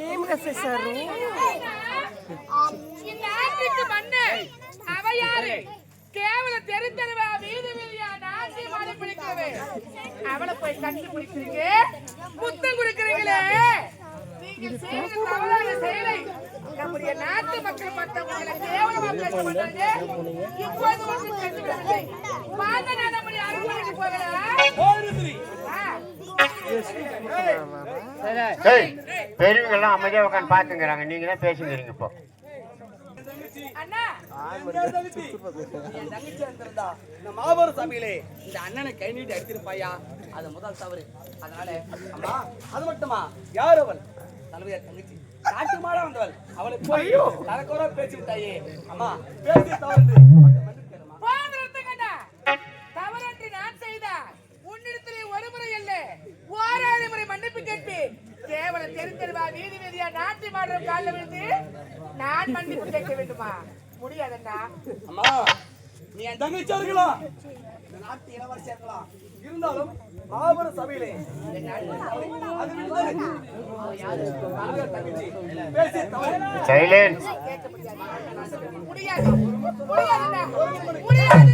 ఏం రాసేసారు? கேவல தெரிந்தவ வீதி வீதியா நாட்டி மாடி பிடிக்கிறவே அவளை போய் கண்டு பிடிக்கிறீங்க புத்தம் கொடுக்கிறீங்களே. நீங்க செய்த தவறான செயலை நம்முடைய நாட்டு மக்கள் மற்றவங்களை கேவலமா பேசுவாங்க. இப்போது வந்து கண்டுபிடிக்கவில்லை. வாங்க நான் நம்முடைய அரண்மனைக்கு போகலாம். பெரியவங்க எல்லாம் அமைதியா உட்காந்து பாத்துங்கிறாங்க, நீங்க தான் பேசுங்கிறீங்க. இப்போ மாபெரும் சபையிலே இந்த அண்ணனை கை நீட்டி அடித்திருப்பாயா, அது முதல் தவறு. அதனால அம்மா அது மட்டுமா, யார் அவள்? தலைமையார் தங்கச்சி காட்டு மாட வந்தவள். அவளை போய் தரக்குறை பேசி விட்டாயே அம்மா, பேசி தவறு. தவறன்று நான் செய்த உன்னிடத்திலே ஒரு முறை அல்ல, ஓராறு முறை மன்னிப்பு கேட்பேன். கேவலம் தெரிந்தவா வீதி வீதியா நாட்டி மாடுற காலில் விழுந்து நான் மன்னிப்பு கேட்க வேண்டுமா? முடியாதண்ணா. அம்மா நீ என் தங்கச்சி இருக்கலாம், இந்த நாட்டு இளவரசி இருக்கலாம், இருந்தாலும் மாபெரும் சபையிலே சைலன்ஸ். முடியாது முடியாதண்ணா, முடியாது.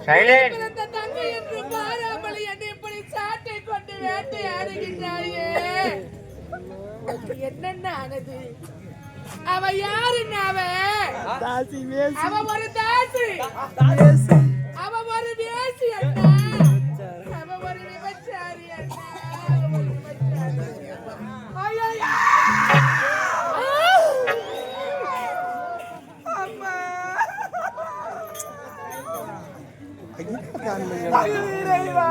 சைலேன். பிறந்த தங்கை என்று பாராமல் என்னை இப்படி சாட்டை கொண்டு வேட்டையாடுகின்றாயே என்னென்ன ஆனது? அவ யாருன்னு அவ ஒரு தாசி, அவ ஒரு வேசி அண்ணா, அவ ஒரு விபச்சாரி அண்ணா, அவ ஒரு விபச்சாரி. ஐயையோ! அம்மா! இறைவா!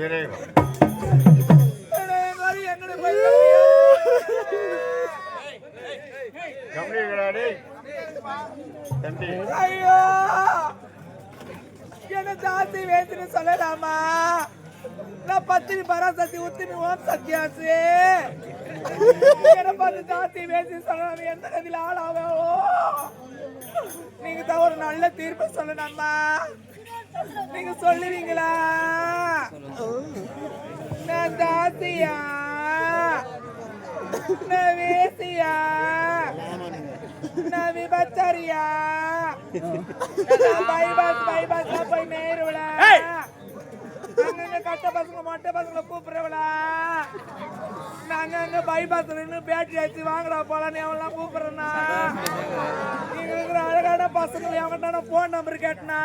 இறைவா. கம்பெனிகளாடி தம்பி. ஐயோ! என்ன தாசி வேசின்னு சொல்லலாமா? நான் பத்தினி பராசக்தி உத்தினி ஓம் சத்யாசி. என்ன பார்த்து தாசி வேசி சொல்லணும், எந்த கதியில் ஆளாவோ? நீங்க தான் ஒரு நல்ல தீர்ப்பு சொல்லணும்மா. நீங்க சொல்லுவீங்களா? நான் தாசியா, நான் வேசியா, நான் விபச்சாரியா, பைபாஸ் போய் நேருவலா, அங்க கட்ட பசங்க மொட்டை பசங்களை கூப்பிடுறவளா, நாங்க அங்க பைபாஸ் நின்று பேட்டரி அடிச்சு வாங்கடா போலான்னு எவெல்லாம் கூப்பிடுறேன்னா, நீங்க இருக்கிற அழகான பசங்களை எவன்டா போன் நம்பர் கேட்டனா,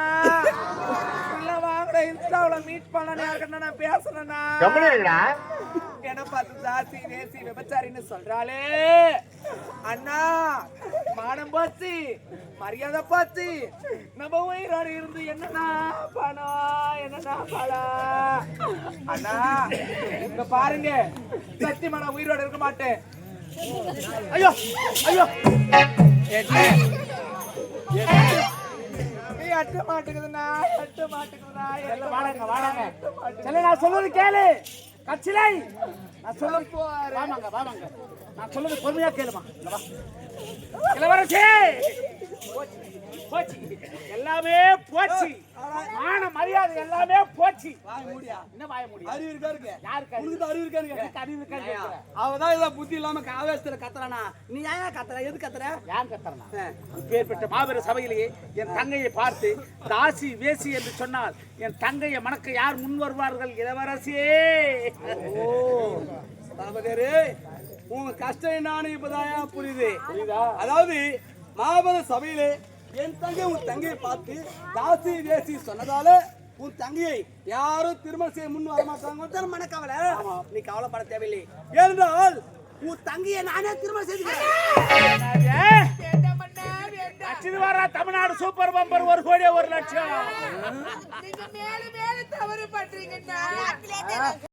இல்ல வாங்கடா இன்ஸ்டாவில் மீட் பண்ணலான்னு யாருக்கிட்ட நான் பேசுறேன்னா, கம்பெனிகளா என்ன பார்த்து தாசி நேசி விபச்சாரின்னு சொல்றாளே அண்ணா, மானம் போச்சு, மரியாதை போச்சு. நம்ம உயிரோடு இருந்து என்னன்னா பணம், என்னன்னா பணம். அண்ணா இங்க பாருங்க, சத்தியமா நான் உயிரோடு இருக்க மாட்டேன். ஐயோ ஐயோ, நீ அட்ட மாட்டேங்குதுண்ணா, அட்ட மாட்டேங்குதுண்ணா. வாடாங்க வாடாங்க, சரி நான் சொல்றது கேளு. கச்சிலை நான் சொல்ல வாமாங்க வாமாங்க, நான் சொல்றது பொறுமையா கேளுமா. இளவரசி போச்சு, எல்லாமே போச்சு, மான மரியாதை எல்லாமே போச்சு. வாய மூடியா? என்ன வாய முடியும்? அறிவு இருக்கா இருக்கு? யாருக்கு உனக்கு அறிவு இருக்கான்னு எனக்கு அறிவு இருக்கான்னு கேக்குறேன். அவதான் ஏதோ புத்தி இல்லாம ஆவேசத்துல கத்துறானா? நீ ஏன் கத்துற? எது கத்துற? யார் கத்துறனா? பேர்பட்ட மாபெரும் சபையிலேயே என் தங்கையை பார்த்து தாசி வேசி என்று சொன்னால் என் தங்கையை மணக்க யார் முன் வருவார்கள்? இளவரசியே. ஓ பாபதேரே, உன் கஷ்டம் என்னன்னு இப்பதான் புரியுது. அதாவது மாபெரும் சபையிலே என் தங்கை உன் தங்கையை பார்த்து தாசி வேசி சொன்னதால உன் தங்கையை யாரும் திருமணம் செய்ய முன் வரமாட்டாங்க. மனக்கவலை, நீ கவலைப்பட தேவையில்லை. ஏனென்றால் உன் தங்கையை நானே திருமணம் செய்துக்கிறேன். தமிழ்நாடு சூப்பர் பம்பர் 1 கோடி 1 லட்சம். நீங்க மேலும் மேலும் தவறு பண்றீங்க.